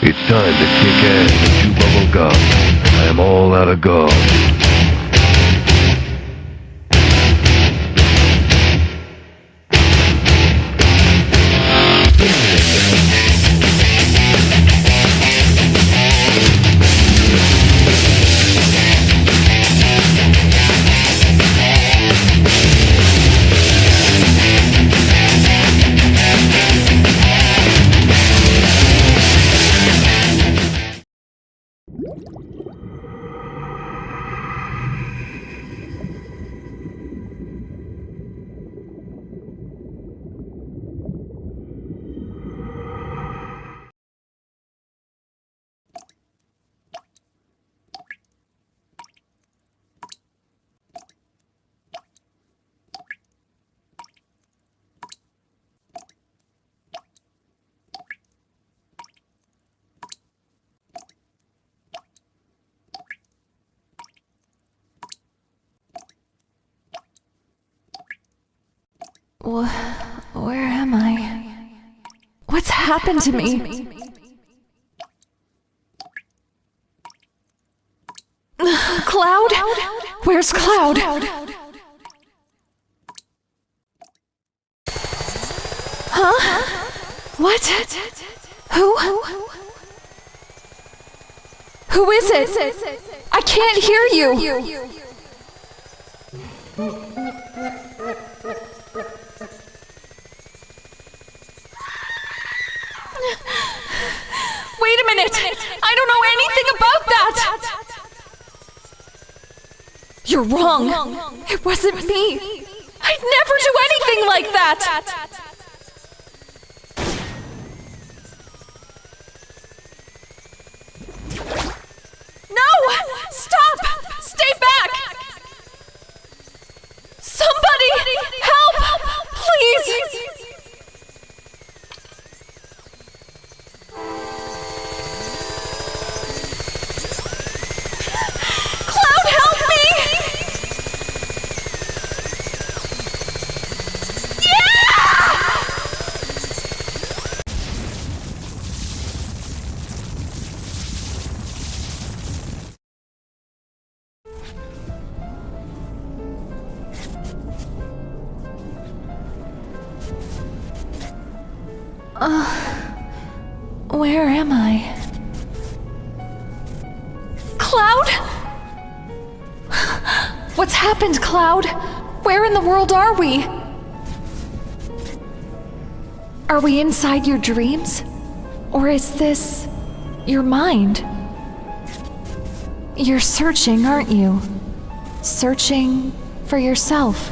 It's time to kick ass and chew bubble gum. I am all out of gum. Where am I? What's happened to me? Cloud? Where's Cloud? Huh? What? Who is it? I can't hear you. Wait a minute! I don't know anything about that! You're wrong. It wasn't me. I'd never do anything like that! No! Stop! Stay back! Somebody! Help! Please! Where am I? Cloud? What's happened, Cloud? Where in the world are we? Are we inside your dreams? Or is this your mind? You're searching, aren't you? Searching for yourself.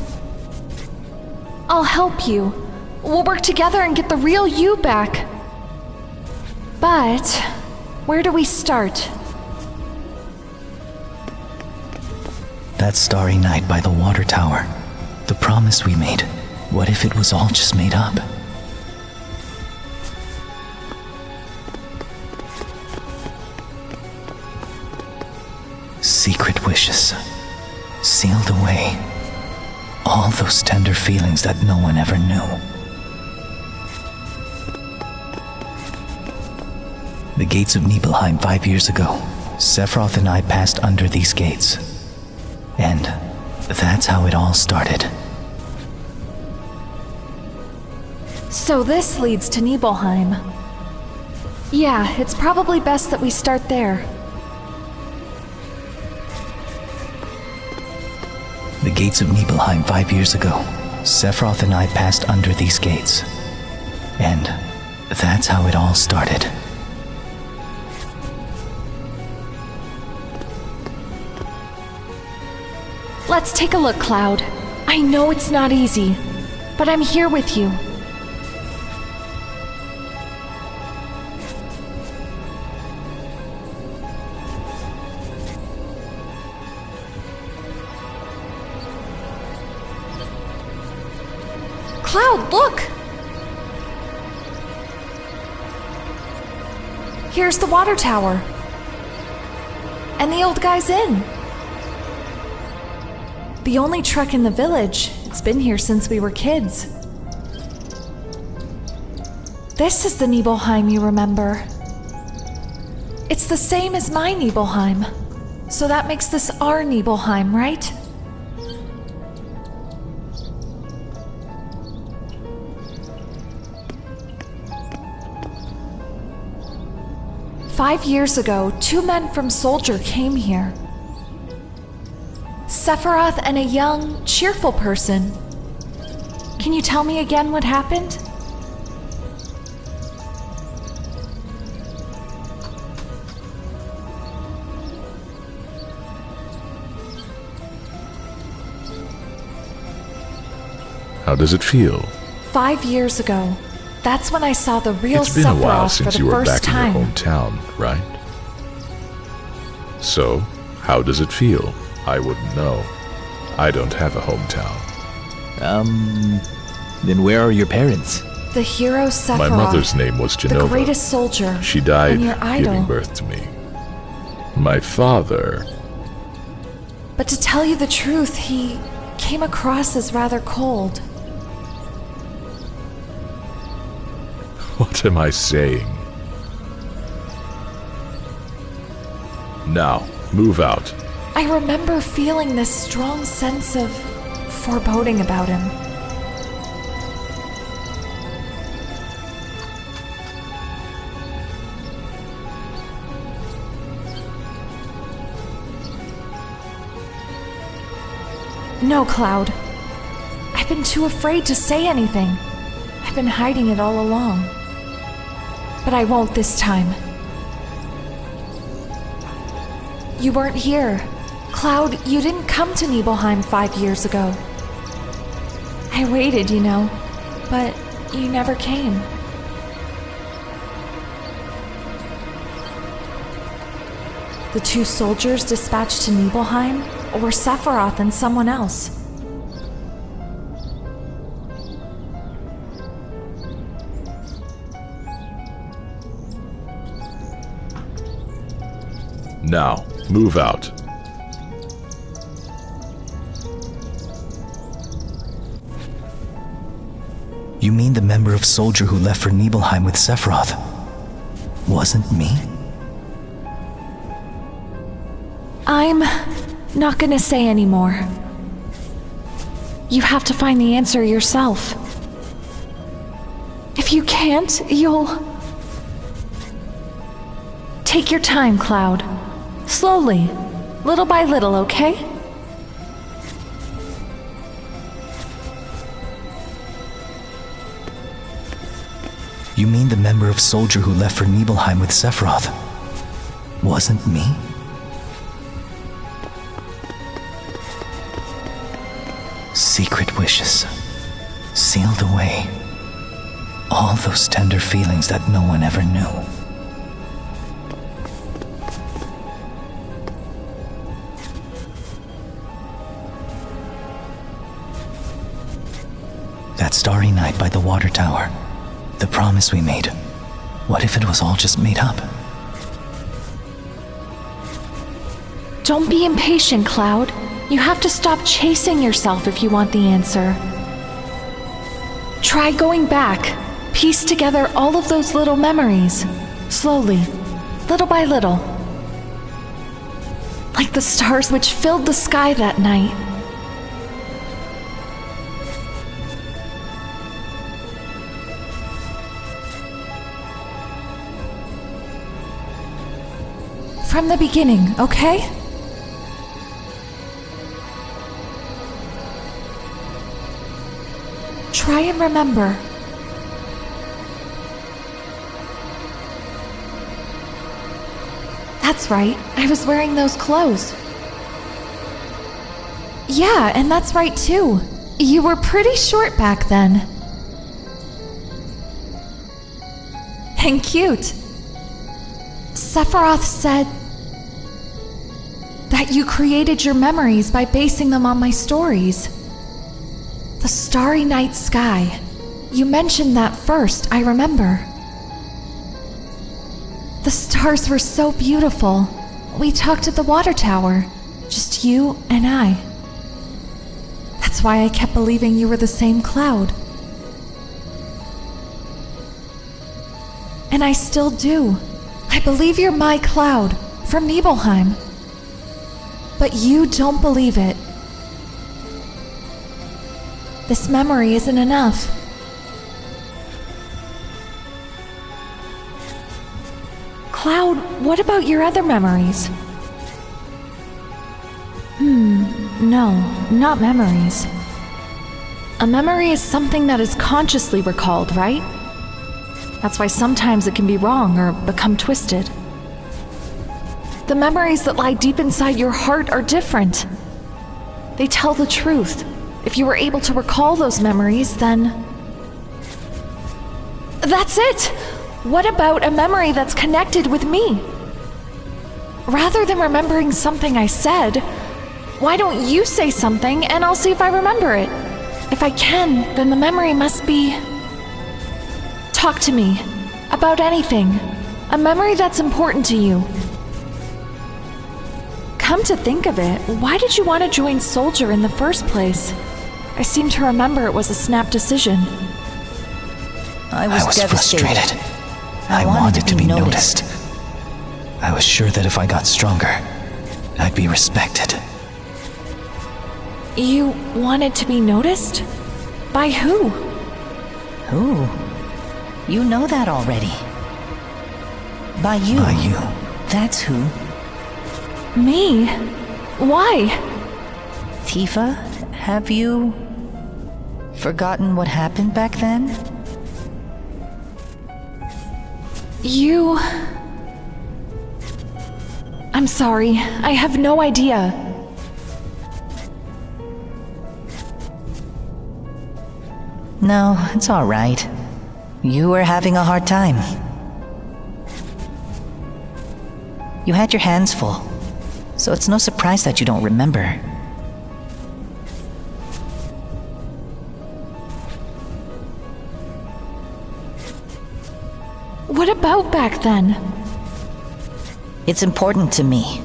I'll help you. We'll work together and get the real you back. But where do we start? That starry night by the water tower. The promise we made. What if it was all just made up? Secret wishes. Sealed away. All those tender feelings that no one ever knew. The gates of Nibelheim 5 years ago. Sephiroth and I passed under these gates. And that's how it all started. So this leads to Nibelheim. Yeah, it's probably best that we start there. The gates of Nibelheim 5 years ago. Sephiroth and I passed under these gates. And that's how it all started. Let's take a look, Cloud. I know it's not easy, but I'm here with you. Cloud, look! Here's the water tower. And the old guy's inn. The only truck in the village. It's been here since we were kids. This is the Nibelheim you remember. It's the same as my Nibelheim. So that makes this our Nibelheim, right? "5 years ago, 2 men from Soldier came here. Sephiroth and a young, cheerful person. Can you tell me again what happened?" How does it feel? 5 years ago. That's when I saw the real It's been a while Sephiroth for since the you were first back time. in your hometown, right? So, how does it feel? I wouldn't know. I don't have a hometown. Then where are your parents? The hero Sephiroth. My mother's name was the Genova. greatest soldier. She died and your idol. giving birth to me. My father, But to tell you the truth, he came across as rather cold. what am I saying? Now, move out. I remember feeling this strong sense of foreboding about him. No, Cloud. I've been too afraid to say anything. I've been hiding it all along. But I won't this time. You weren't here. Cloud, you didn't come to Nibelheim 5 years ago. I waited, but you never came. The 2 soldiers dispatched to Nibelheim were Sephiroth and someone else. Now, move out. You mean the member of Soldier who left for Nibelheim with Sephiroth wasn't me? I'm not gonna say anymore. You have to find the answer yourself. If you can't, you'll... Take your time, Cloud. Slowly, little by little, okay? You mean the member of Soldier who left for Nibelheim with Sephiroth wasn't me? Secret wishes, sealed away. All those tender feelings that no one ever knew. That starry night by the water tower, the promise we made. What if it was all just made up? Don't be impatient, Cloud. You have to stop chasing yourself if you want the answer. Try going back. Piece together all of those little memories. Slowly, little by little. Like the stars which filled the sky that night. From the beginning, okay? Try and remember. That's right, I was wearing those clothes. Yeah, and that's right too. You were pretty short back then. And cute. Sephiroth said that you created your memories by basing them on my stories. The starry night sky. You mentioned that first, I remember. The stars were so beautiful. We talked at the water tower, just you and I. That's why I kept believing you were the same Cloud. And I still do. I believe you're my Cloud, from Nibelheim. But you don't believe it. This memory isn't enough. Cloud, what about your other memories? No, not memories. A memory is something that is consciously recalled, right? That's why sometimes it can be wrong or become twisted. The memories that lie deep inside your heart are different. They tell the truth. If you were able to recall those memories, then... That's it! What about a memory that's connected with me? Rather than remembering something I said, why don't you say something and I'll see if I remember it? If I can, then the memory must be... Talk to me. About anything. A memory that's important to you. Come to think of it, why did you want to join Soldier in the first place? I seem to remember it was a snap decision. I was frustrated. I wanted to be noticed. I was sure that if I got stronger, I'd be respected. You wanted to be noticed? By who? Who? You know that already. By you. By you. That's who. Me? Why? Tifa, have you... forgotten what happened back then? You... I'm sorry, I have no idea. No, it's all right. You were having a hard time. You had your hands full, so it's no surprise that you don't remember. What about back then? It's important to me.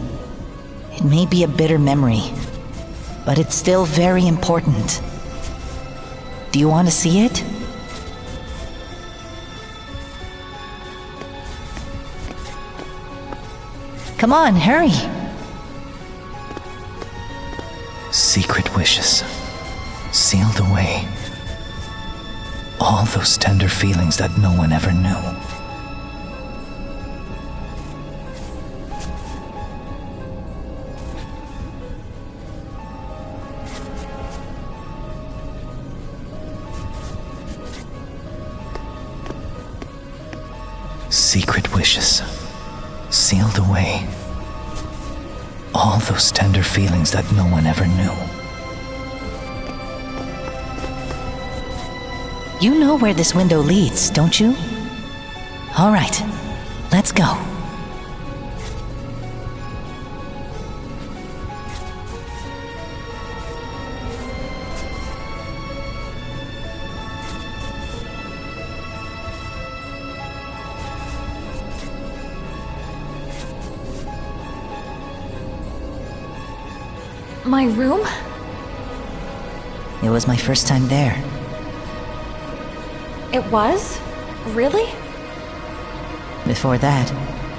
It may be a bitter memory, but it's still very important. Do you want to see it? Come on, hurry! Secret wishes. Sealed away. All those tender feelings that no one ever knew. Secret wishes. Sealed away. All those tender feelings that no one ever knew. You know where this window leads, don't you? All right, let's go. My room? It was my first time there. It was? Really? Before that,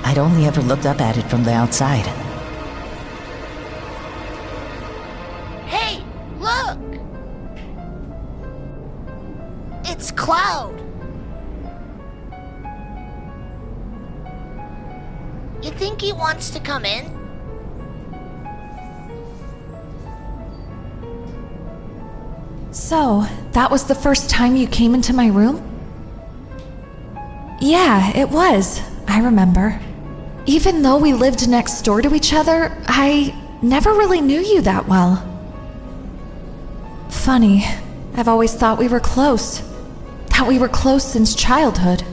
I'd only ever looked up at it from the outside. Hey, look! It's Cloud! You think he wants to come in? So, that was the first time you came into my room? Yeah, it was. I remember. Even though we lived next door to each other, I never really knew you that well. Funny, I've always thought we were close. That we were close since childhood.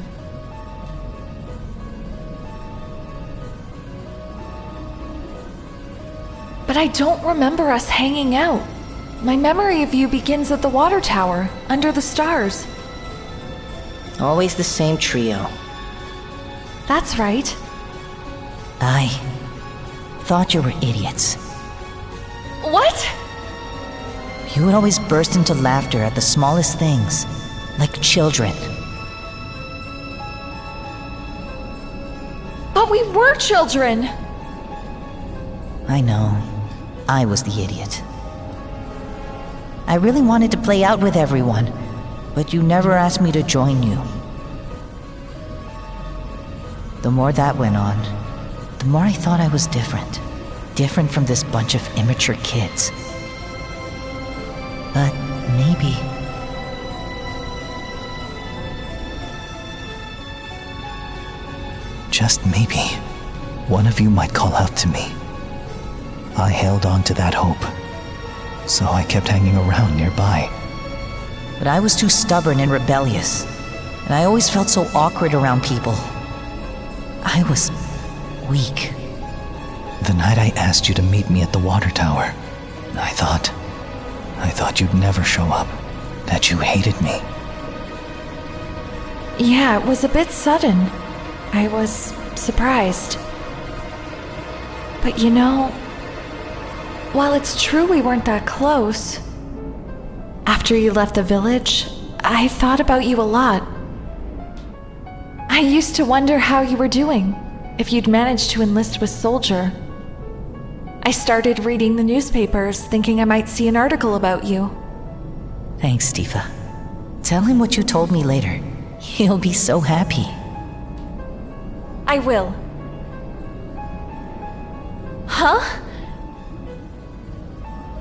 But I don't remember us hanging out. My memory of you begins at the water tower, under the stars. Always the same trio. That's right. I thought you were idiots. What? You would always burst into laughter at the smallest things, like children. But we were children! I know. I was the idiot. I really wanted to play out with everyone, but you never asked me to join you. The more that went on, the more I thought I was different. Different from this bunch of immature kids. But maybe... just maybe, one of you might call out to me. I held on to that hope, so I kept hanging around nearby. But I was too stubborn and rebellious, and I always felt so awkward around people. I was weak. The night I asked you to meet me at the water tower, I thought you'd never show up, that you hated me. Yeah, it was a bit sudden. I was surprised. But you know, while it's true we weren't that close, after you left the village, I thought about you a lot. I used to wonder how you were doing, if you'd managed to enlist with Soldier. I started reading the newspapers, thinking I might see an article about you. Thanks, Tifa. Tell him what you told me later. He'll be so happy. I will. Huh?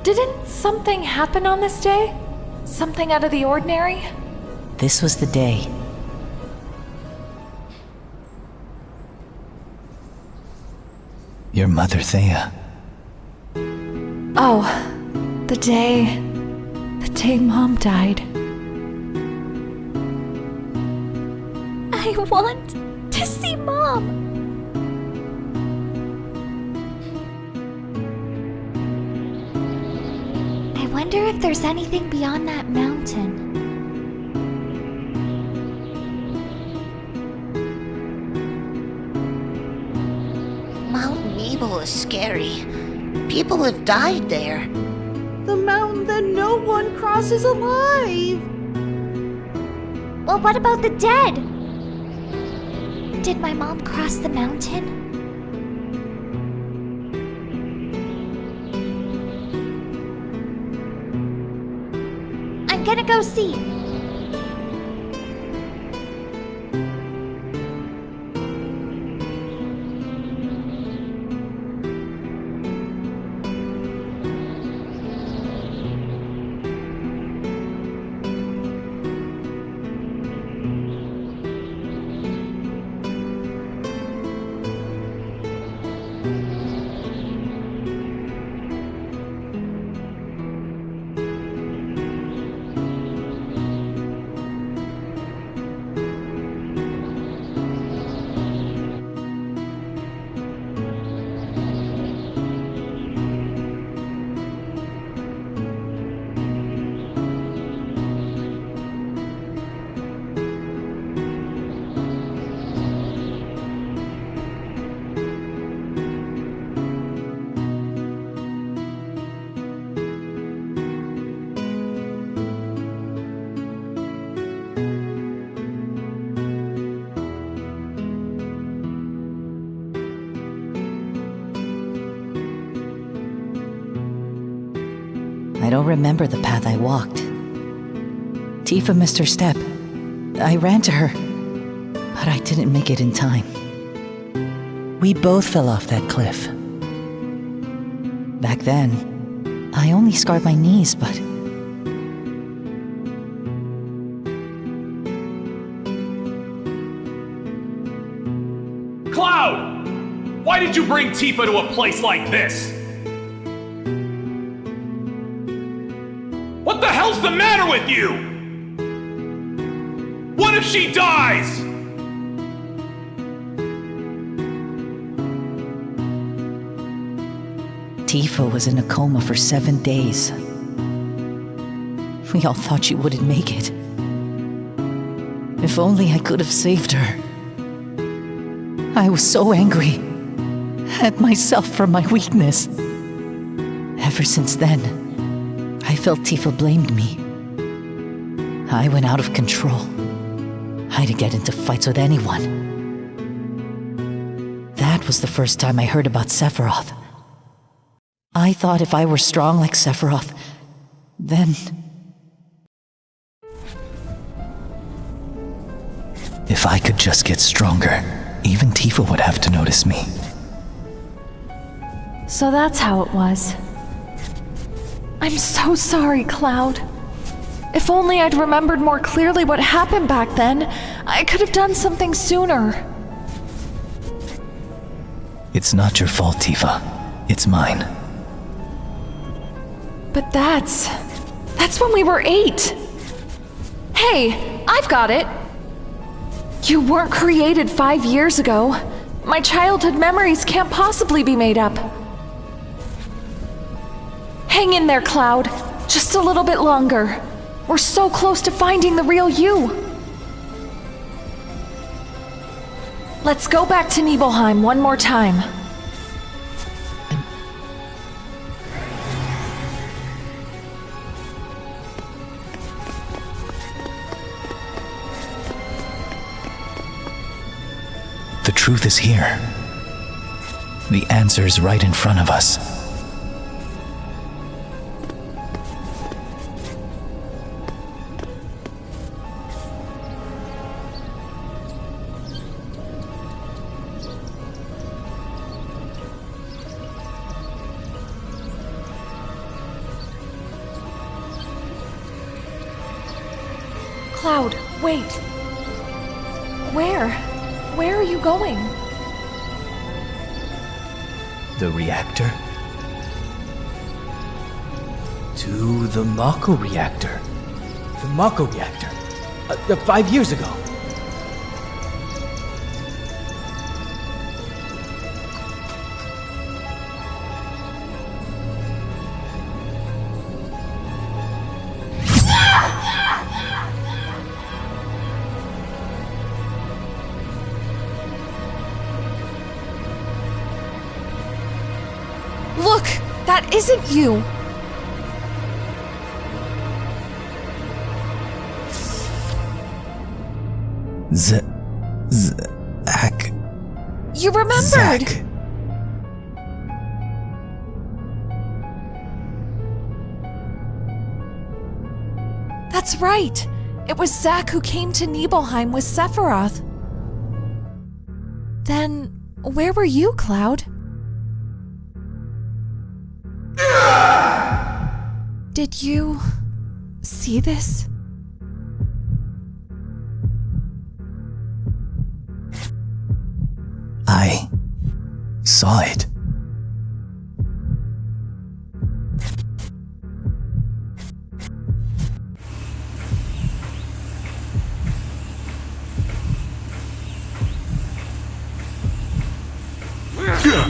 Didn't something happen on this day? Something out of the ordinary? This was the day. Your mother, Thea. Oh, the day Mom died. I want to see Mom. I wonder if there's anything beyond that mountain. Mount Nebel is scary. People have died there. The mountain that no one crosses alive! Well, what about the dead? Did my mom cross the mountain? I'm gonna go see. I don't remember the path I walked. Tifa missed her step. I ran to her, but I didn't make it in time. We both fell off that cliff. Back then, I only scarred my knees, but... Cloud! Why did you bring Tifa to a place like this? What the hell's the matter with you? What if she dies? Tifa was in a coma for 7 days. We all thought she wouldn't make it. If only I could have saved her. I was so angry at myself for my weakness. Ever since then, I felt Tifa blamed me. I went out of control. I'd get into fights with anyone. That that was the first time I heard about Sephiroth. I thought if I were strong like Sephiroth, then... If I could just get stronger, even Tifa would have to notice me. So that's how it was. I'm so sorry, Cloud. If only I'd remembered more clearly what happened back then, I could have done something sooner. It's not your fault, Tifa. It's mine. But that's when we were 8. Hey, I've got it. You weren't created 5 years ago. My childhood memories can't possibly be made up. Hang in there, Cloud. Just a little bit longer. We're so close to finding the real you. Let's go back to Nibelheim one more time. The truth is here. The answer's right in front of us. Cloud, wait. Where are you going? The reactor? To the Mako reactor. The Mako reactor. 5 years ago. Look! That isn't you! Zack. You remembered! Zack. That's right! It was Zack who came to Nibelheim with Sephiroth. Then, where were you, Cloud? Did you see this? I saw it.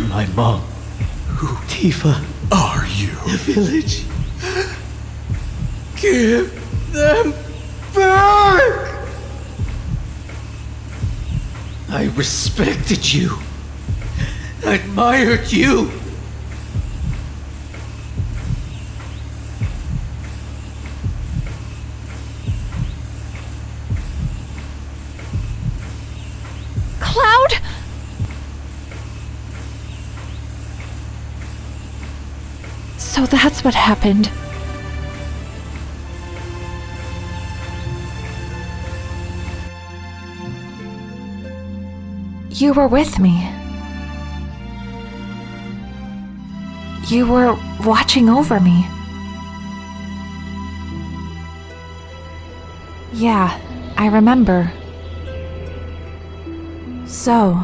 My mom. Who, Tifa? Are you? The village. Give them back! I respected you. Admired you. Cloud? So that's what happened. You were with me. You were watching over me. Yeah, I remember. So,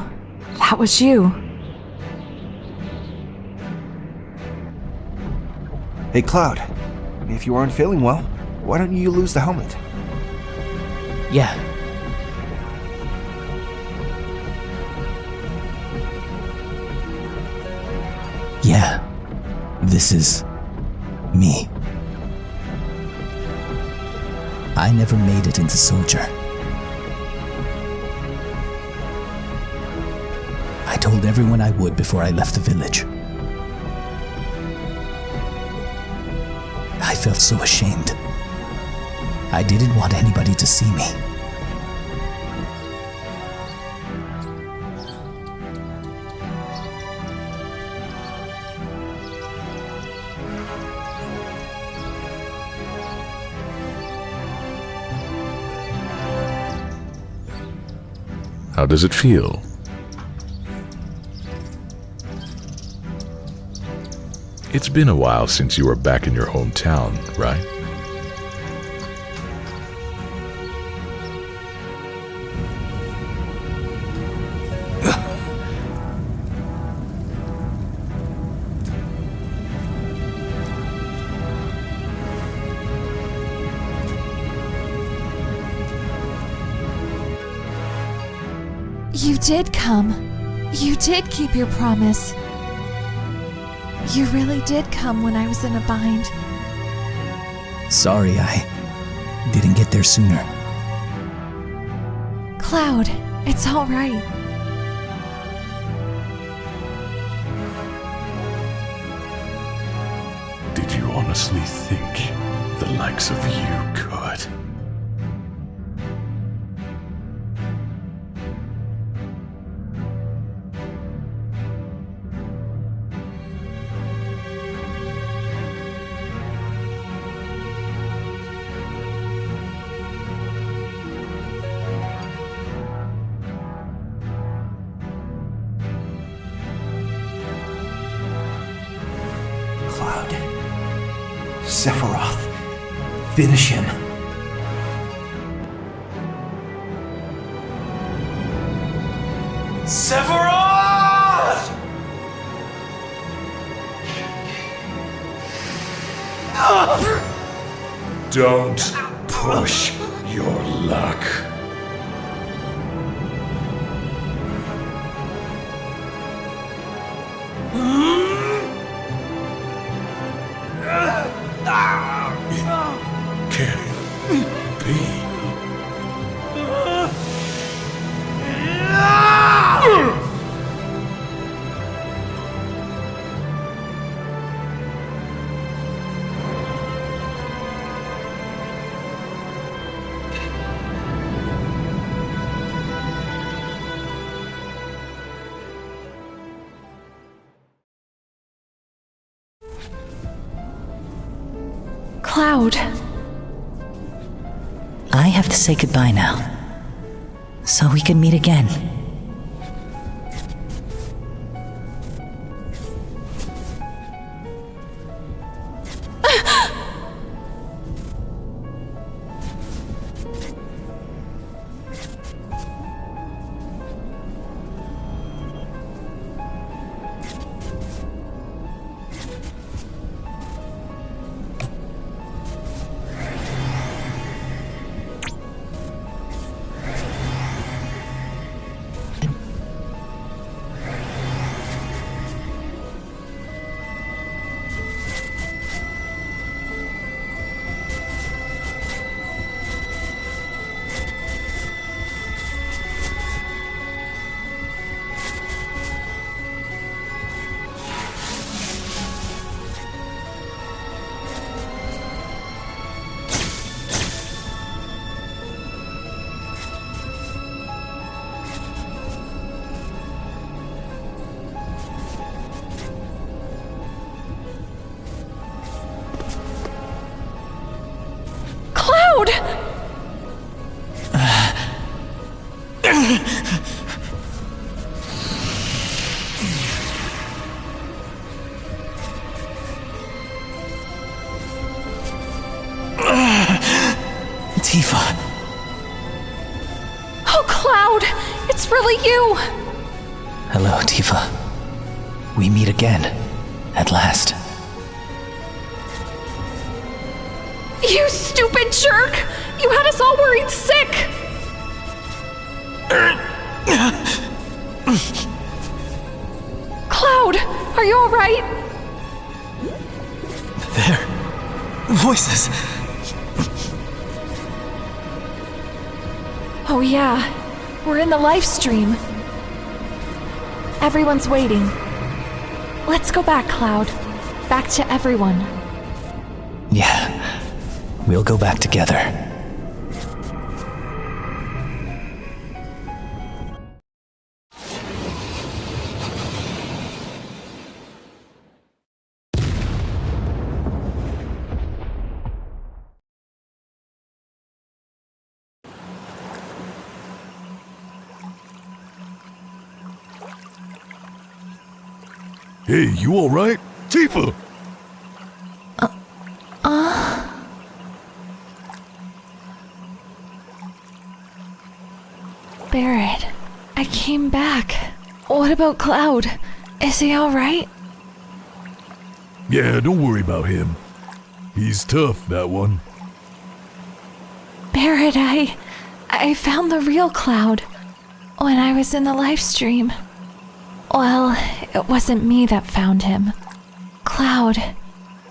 that was you. Hey, Cloud. If you aren't feeling well, why don't you lose the helmet? Yeah. Yeah. This is me. I never made it into soldier. I told everyone I would before I left the village. I felt so ashamed. I didn't want anybody to see me. How does it feel? It's been a while since you were back in your hometown, right? You did come. You did keep your promise. You really did come when I was in a bind. Sorry I didn't get there sooner. Cloud, it's all right. Did you honestly think the likes of you could? Cloud. Sephiroth. Finish him. Sephiroth! Don't push your luck. It can't be. Cloud. I have to say goodbye now, so we can meet again. Tifa. Oh, Cloud! It's really you! Hello, Tifa. We meet again. At last. You stupid jerk! You had us all worried sick! Cloud, are you alright? There. Voices. Oh yeah, we're in the live stream. Everyone's waiting. Let's go back, Cloud. Back to everyone. Yeah. We'll go back together. Hey, you alright? Tifa! Barrett, I came back. What about Cloud? Is he alright? Yeah, don't worry about him. He's tough, that one. Barrett, I found the real Cloud when I was in the live stream. Well, it wasn't me that found him. Cloud,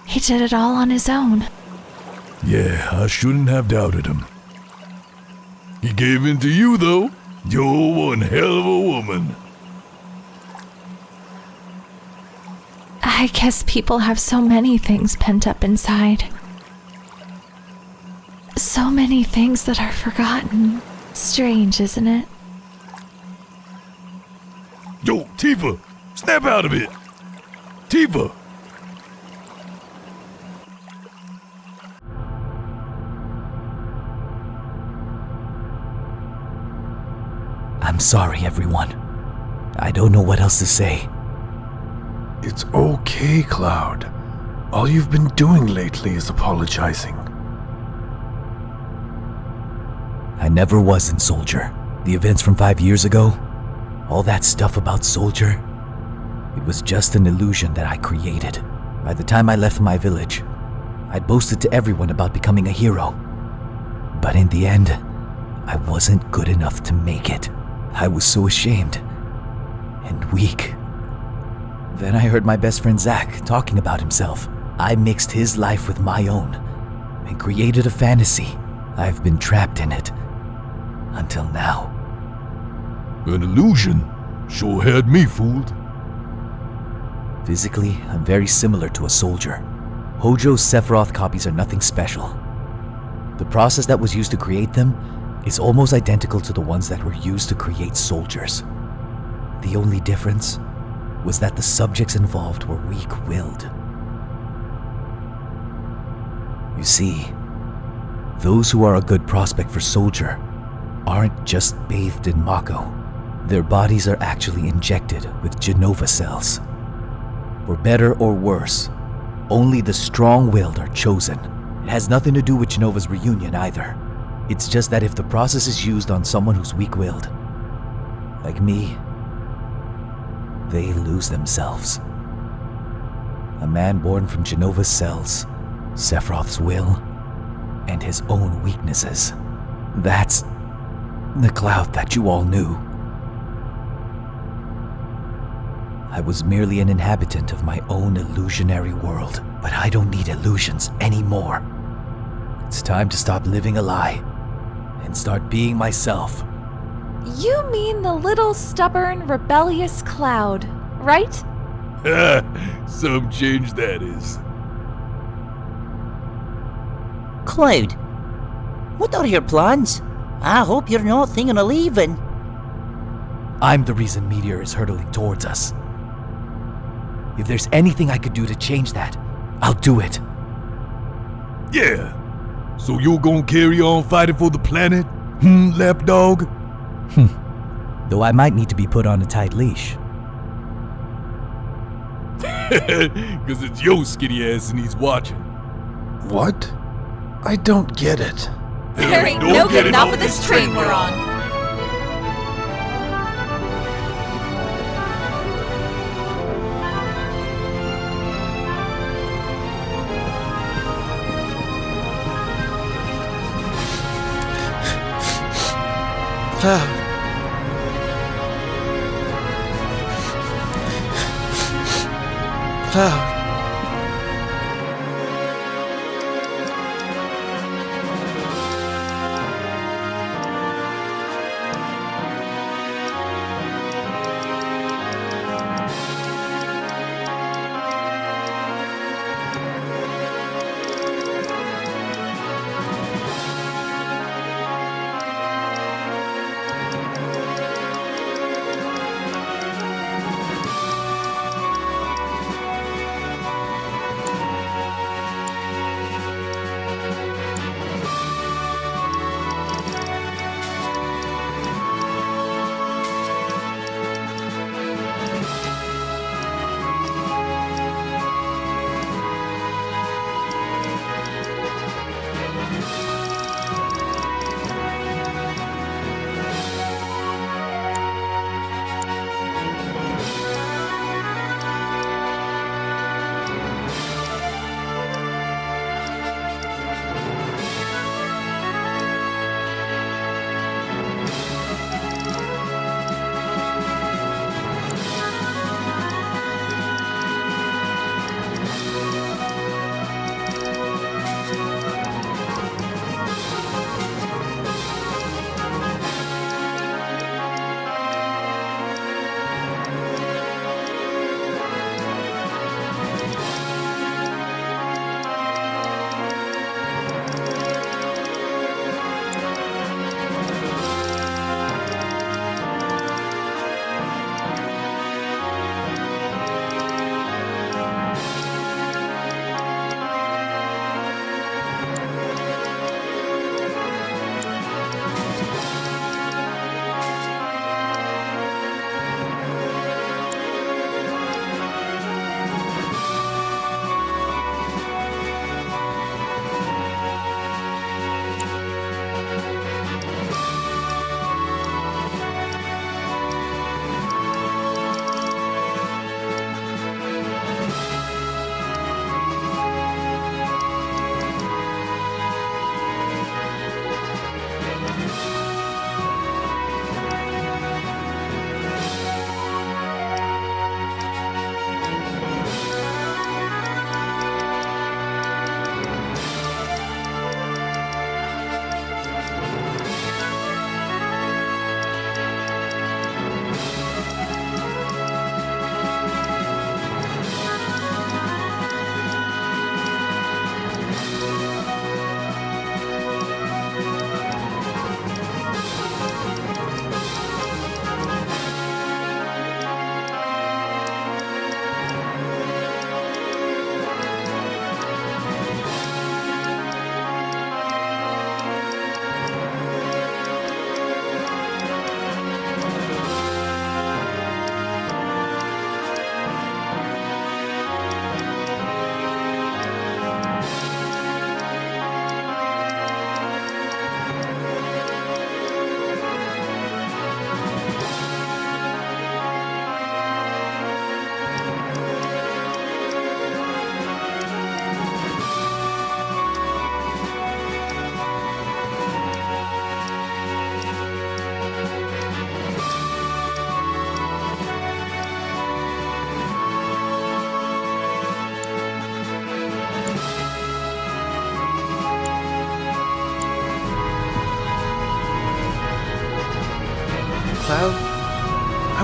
he did it all on his own. Yeah, I shouldn't have doubted him. He gave in to you, though. You're one hell of a woman. I guess people have so many things pent up inside. So many things that are forgotten. Strange, isn't it? Yo, Tifa! Snap out of it! Tifa! I'm sorry, everyone. I don't know what else to say. It's okay, Cloud. All you've been doing lately is apologizing. I never was in Soldier. The events from 5 years ago, all that stuff about Soldier, it was just an illusion that I created. By the time I left my village, I'd boasted to everyone about becoming a hero. But in the end, I wasn't good enough to make it. I was so ashamed and weak. Then I heard my best friend Zach talking about himself. I mixed his life with my own and created a fantasy. I've been trapped in it until now. An illusion? Sure had me fooled. Physically, I'm very similar to a soldier. Hojo's Sephiroth copies are nothing special. The process that was used to create them is almost identical to the ones that were used to create soldiers. The only difference was that the subjects involved were weak-willed. You see, those who are a good prospect for soldier aren't just bathed in Mako. Their bodies are actually injected with Genova cells. For better or worse, only the strong-willed are chosen. It has nothing to do with Genova's reunion either. It's just that if the process is used on someone who's weak-willed, like me, they lose themselves. A man born from Genova's cells, Sephiroth's will, and his own weaknesses. That's the Cloud that you all knew. I was merely an inhabitant of my own illusionary world, but I don't need illusions anymore. It's time to stop living a lie and start being myself. You mean the little stubborn, rebellious Cloud, right? Some change that is. Cloud, what are your plans? I hope you're not thinking of leaving. I'm the reason Meteor is hurtling towards us. If there's anything I could do to change that, I'll do it. Yeah. So you're gonna carry on fighting for the planet? Lapdog? Though I might need to be put on a tight leash. Cause it's your skinny ass and he's watching. What? I don't get it. There ain't no getting off of this train we're on. Cloud. Cloud.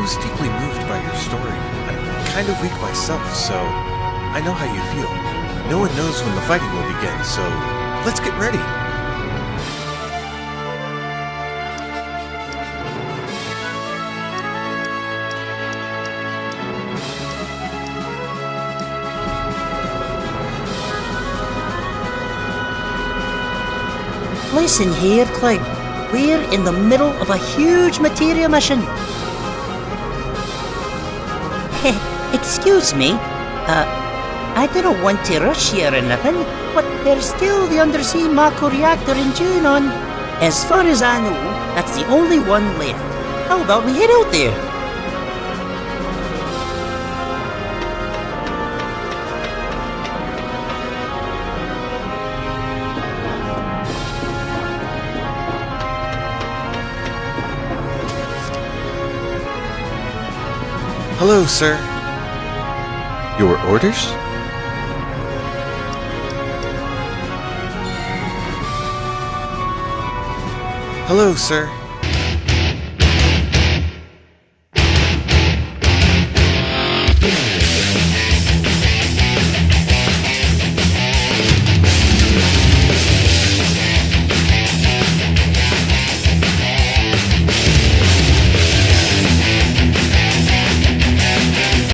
was deeply moved by your story. I'm kind of weak myself, so I know how you feel. No one knows when the fighting will begin, so let's get ready. Listen here, Cloud. We're in the middle of a huge materia mission. Excuse me. I didn't want to rush you or anything, but there's still the undersea Mako reactor in June on. As far as I know, that's the only one left. How about we head out there? Hello, sir. Your orders? Hello, sir.